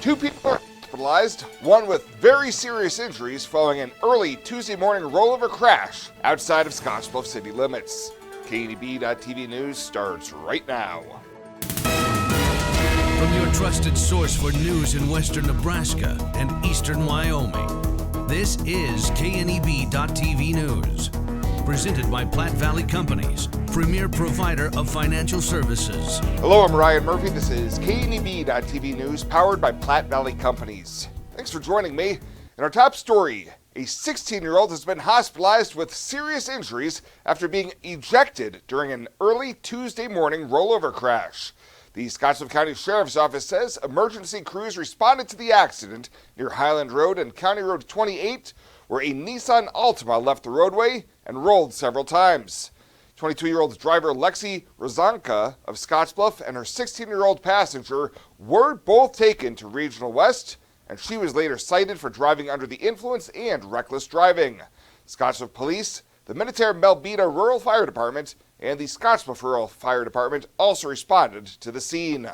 Two people are hospitalized, one with very serious injuries following an early Tuesday morning rollover crash outside of Scottsbluff city limits. KNEB.TV News starts right now. From your trusted source for news in western Nebraska and eastern Wyoming, this is KNEB.TV News. Presented by Platte Valley Companies, premier provider of financial services. Hello, I'm Ryan Murphy. This is KNEB.TV News, powered by Platte Valley Companies. Thanks for joining me. In our top story, a 16-year-old has been hospitalized with serious injuries after being ejected during an early Tuesday morning rollover crash. The Scottsbluff County Sheriff's Office says emergency crews responded to the accident near Highland Road and County Road 28, where a Nissan Altima left the roadway and rolled several times. 22-year-old driver Lexi Rozanka of Scottsbluff and her 16-year-old passenger were both taken to Regional West, and she was later cited for driving under the influence and reckless driving. Scottsbluff Police, the Minutair Melbeta Rural Fire Department, and the Scottsbluff Rural Fire Department also responded to the scene.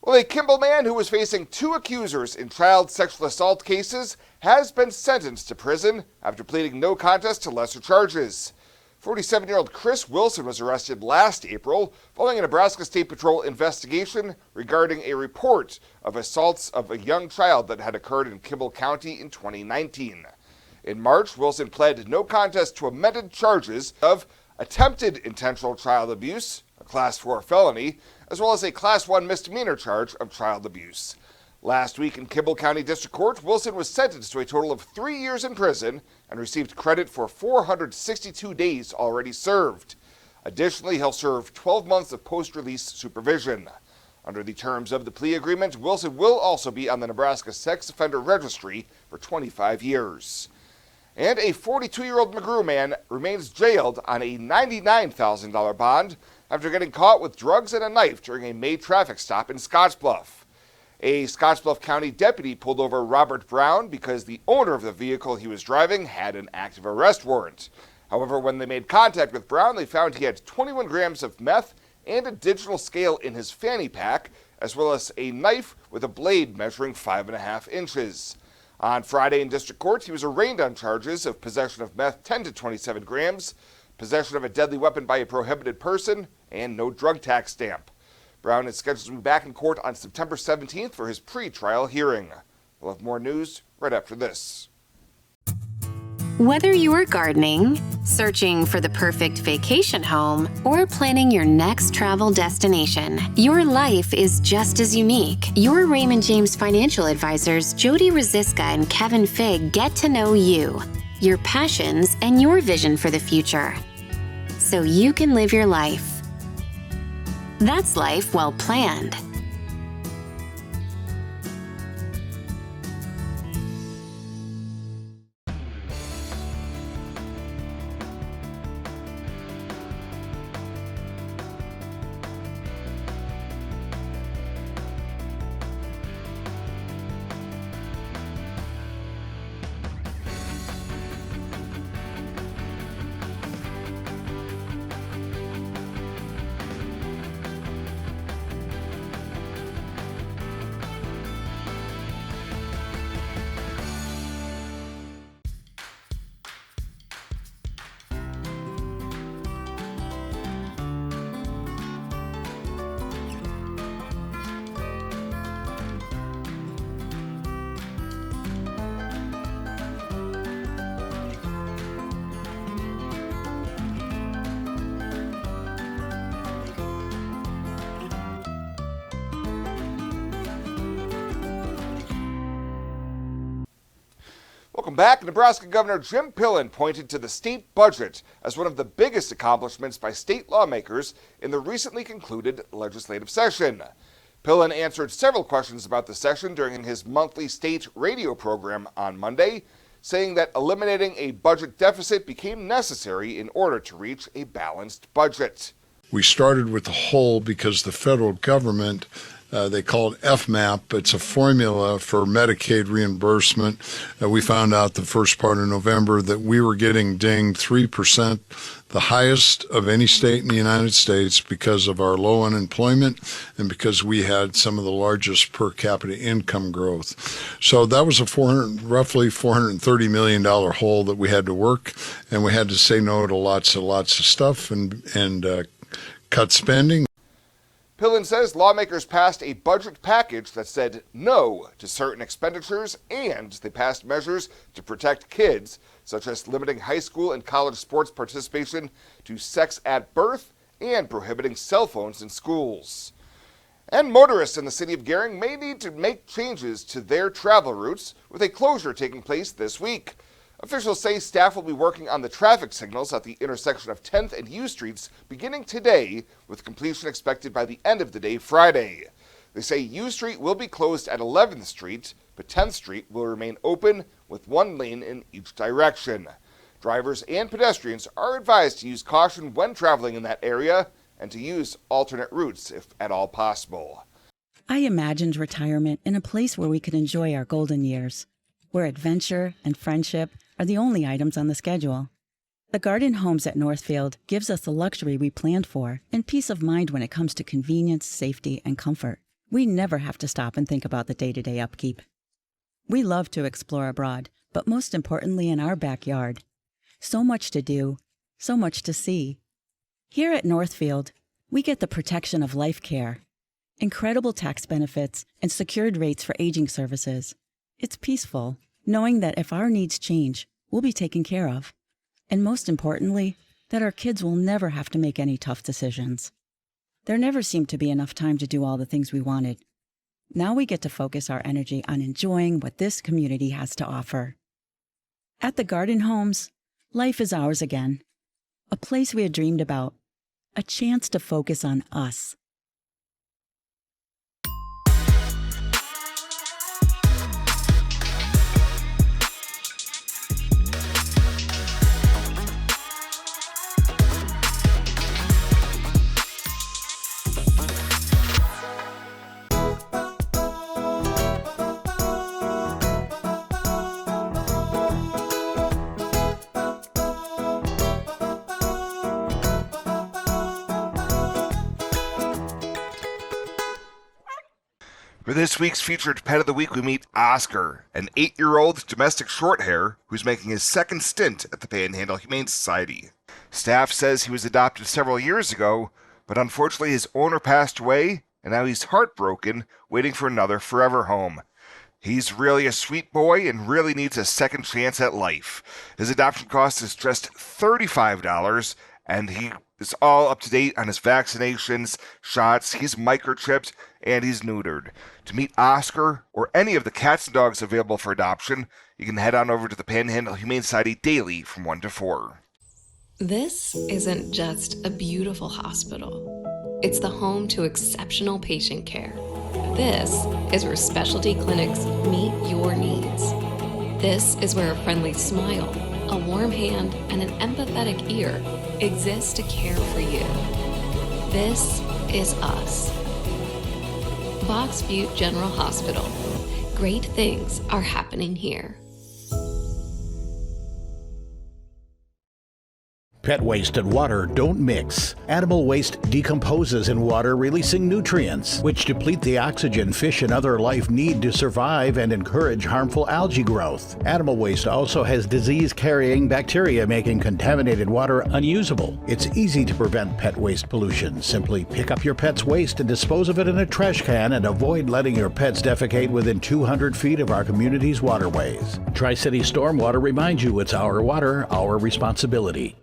Well, a Kimball man who was facing two accusers in child sexual assault cases has been sentenced to prison after pleading no contest to lesser charges. 47-year-old Chris Wilson was arrested last April following a Nebraska State Patrol investigation regarding a report of assaults of a young child that had occurred in Kimball County in 2019. In March, Wilson pled no contest to amended charges of attempted intentional child abuse, a Class 4 felony, as well as a Class 1 misdemeanor charge of child abuse. Last week in Kimball County District Court, Wilson was sentenced to a total of 3 years in prison and received credit for 462 days already served. Additionally, he'll serve 12 months of post-release supervision. Under the terms of the plea agreement, Wilson will also be on the Nebraska Sex Offender Registry for 25 years. And a 42-year-old McGrew man remains jailed on a $99,000 bond after getting caught with drugs and a knife during a May traffic stop in Scottsbluff. A Scottsbluff County deputy pulled over Robert Brown because the owner of the vehicle he was driving had an active arrest warrant. However, when they made contact with Brown, they found he had 21 grams of meth and a digital scale in his fanny pack, as well as a knife with a blade measuring 5.5 inches. On Friday in District Court, he was arraigned on charges of possession of meth 10 to 27 grams, possession of a deadly weapon by a prohibited person, and no drug tax stamp. Brown is scheduled to be back in court on September 17th for his pre-trial hearing. We'll have more news right after this. Whether you're gardening, searching for the perfect vacation home, or planning your next travel destination, your life is just as unique. Your Raymond James financial advisors, Jody Rosiska and Kevin Figg, get to know you, your passions, and your vision for the future, so you can live your life. That's life well planned. Welcome back. Nebraska Governor Jim Pillen pointed to the state budget as one of the biggest accomplishments by state lawmakers in the recently concluded legislative session. Pillen answered several questions about the session during his monthly state radio program on Monday, saying that eliminating a budget deficit became necessary in order to reach a balanced budget. We started with the hole because the federal government They call it FMAP. It's a formula for Medicaid reimbursement. We found out the first part of November that we were getting dinged 3%, the highest of any state in the United States, because of our low unemployment and because we had some of the largest per capita income growth. So that was a roughly $430 million hole that we had to work, and we had to say no to lots of stuff and cut spending. Pillen says lawmakers passed a budget package that said no to certain expenditures, and they passed measures to protect kids, such as limiting high school and college sports participation to sex at birth and prohibiting cell phones in schools. And motorists in the city of Gering may need to make changes to their travel routes, with a closure taking place this week. Officials say staff will be working on the traffic signals at the intersection of 10th and U Streets beginning today, with completion expected by the end of the day Friday. They say U Street will be closed at 11th Street, but 10th Street will remain open with one lane in each direction. Drivers and pedestrians are advised to use caution when traveling in that area and to use alternate routes if at all possible. I imagined retirement in a place where we could enjoy our golden years, where adventure and friendship are the only items on the schedule. The Garden Homes at Northfield gives us the luxury we planned for and peace of mind when it comes to convenience, safety, and comfort. We never have to stop and think about the day-to-day upkeep. We love to explore abroad, but most importantly in our backyard. So much to do, so much to see. Here at Northfield, we get the protection of life care, incredible tax benefits, and secured rates for aging services. It's peaceful, knowing that if our needs change, we'll be taken care of. And most importantly, that our kids will never have to make any tough decisions. There never seemed to be enough time to do all the things we wanted. Now we get to focus our energy on enjoying what this community has to offer. At the Garden Homes, life is ours again. A place we had dreamed about. A chance to focus on us. For this week's featured Pet of the Week, we meet Oscar, an 8-year-old domestic shorthair who's making his second stint at the Panhandle Humane Society. Staff says he was adopted several years ago, but unfortunately his owner passed away, and now he's heartbroken, waiting for another forever home. He's really a sweet boy and really needs a second chance at life. His adoption cost is just $35, and he is all up to date on his vaccinations, shots, he's microchipped, and he's neutered. To meet Oscar or any of the cats and dogs available for adoption, you can head on over to the Panhandle Humane Society daily from 1 to 4. This isn't just a beautiful hospital. It's the home to exceptional patient care. This is where specialty clinics meet your needs. This is where a friendly smile, a warm hand, and an empathetic ear exist to care for you. This is us. Box Butte General Hospital. Great things are happening here. Pet waste and water don't mix. Animal waste decomposes in water, releasing nutrients, which deplete the oxygen fish and other life need to survive and encourage harmful algae growth. Animal waste also has disease-carrying bacteria, making contaminated water unusable. It's easy to prevent pet waste pollution. Simply pick up your pet's waste and dispose of it in a trash can, and avoid letting your pets defecate within 200 feet of our community's waterways. Tri-City Stormwater reminds you it's our water, our responsibility.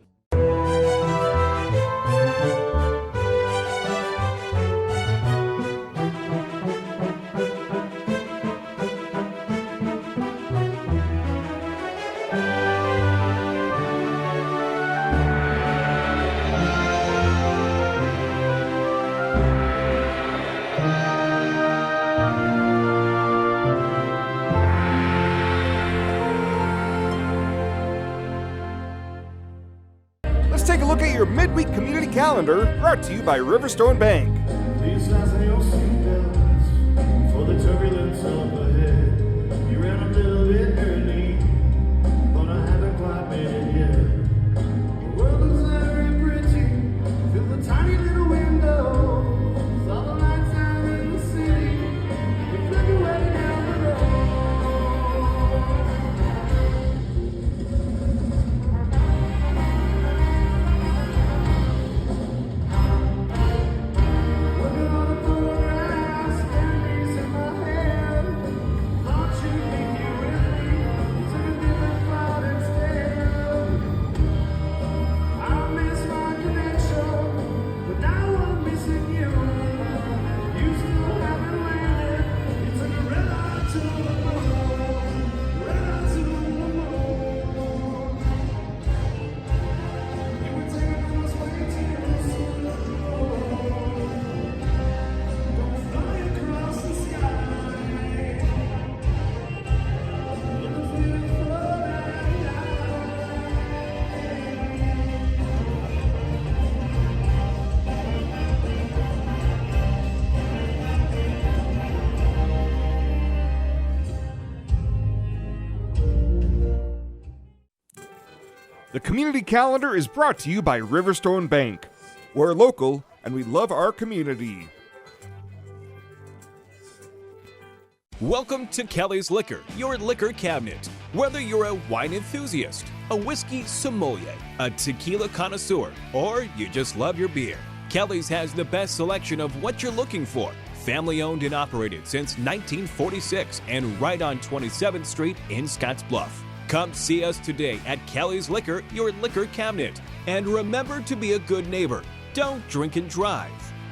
Let's take a look at your midweek community calendar, brought to you by Riverstone Bank. turbulence up ahead. You ran a little bit early, but I haven't quite made it yet. The world is very pretty, through the tiny little window. All the lights out in the city, they flicker way down the road. Working on the courthouse, candies in my hand. Thought you'd be here with me, took a different flight instead. I miss my connection, but now I'm missing you. You still haven't landed. You took a red eye to the moon, red eye to the moon. You were taking us way too slow. Don't fly across the sky. In the feeling floating high. The community calendar is brought to you by Riverstone Bank. We're local and we love our community. Welcome to Kelly's Liquor, your liquor cabinet. Whether you're a wine enthusiast, a whiskey sommelier, a tequila connoisseur, or you just love your beer, Kelly's has the best selection of what you're looking for. Family owned and operated since 1946 and right on 27th Street in Scottsbluff. Come see us today at Kelly's Liquor, your liquor cabinet. And remember to be a good neighbor. Don't drink and drive.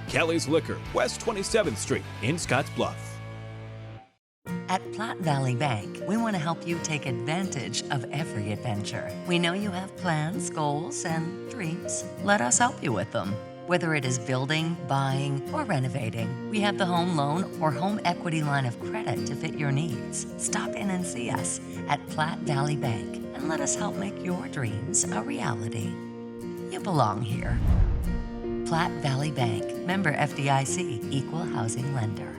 Kelly's Liquor, West 27th Street in Scottsbluff. At Platte Valley Bank, we want to help you take advantage of every adventure. We know you have plans, goals, and dreams. Let us help you with them. Whether it is building, buying, or renovating, we have the home loan or home equity line of credit to fit your needs. Stop in and see us at Platte Valley Bank and let us help make your dreams a reality. You belong here. Platte Valley Bank, member FDIC, equal housing lender.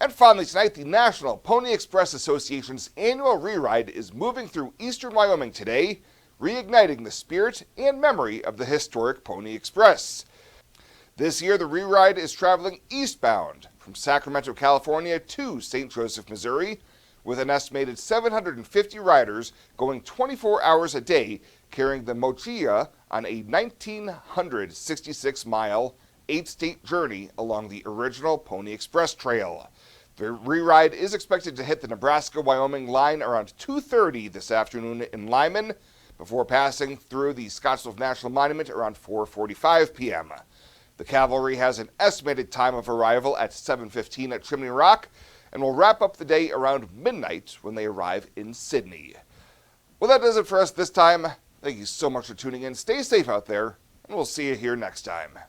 And finally tonight, the National Pony Express Association's annual reride is moving through eastern Wyoming today, reigniting the spirit and memory of the historic Pony Express. This year, the reride is traveling eastbound from Sacramento, California to St. Joseph, Missouri, with an estimated 750 riders going 24 hours a day, carrying the mochila on a 1,966-mile, 8-state journey along the original Pony Express Trail. The reride is expected to hit the Nebraska-Wyoming line around 2:30 this afternoon in Lyman, before passing through the Scottsbluff National Monument around 4:45 p.m. The cavalry has an estimated time of arrival at 7:15 at Chimney Rock and will wrap up the day around midnight when they arrive in Sydney. Well, that does it for us this time. Thank you so much for tuning in. Stay safe out there, and we'll see you here next time.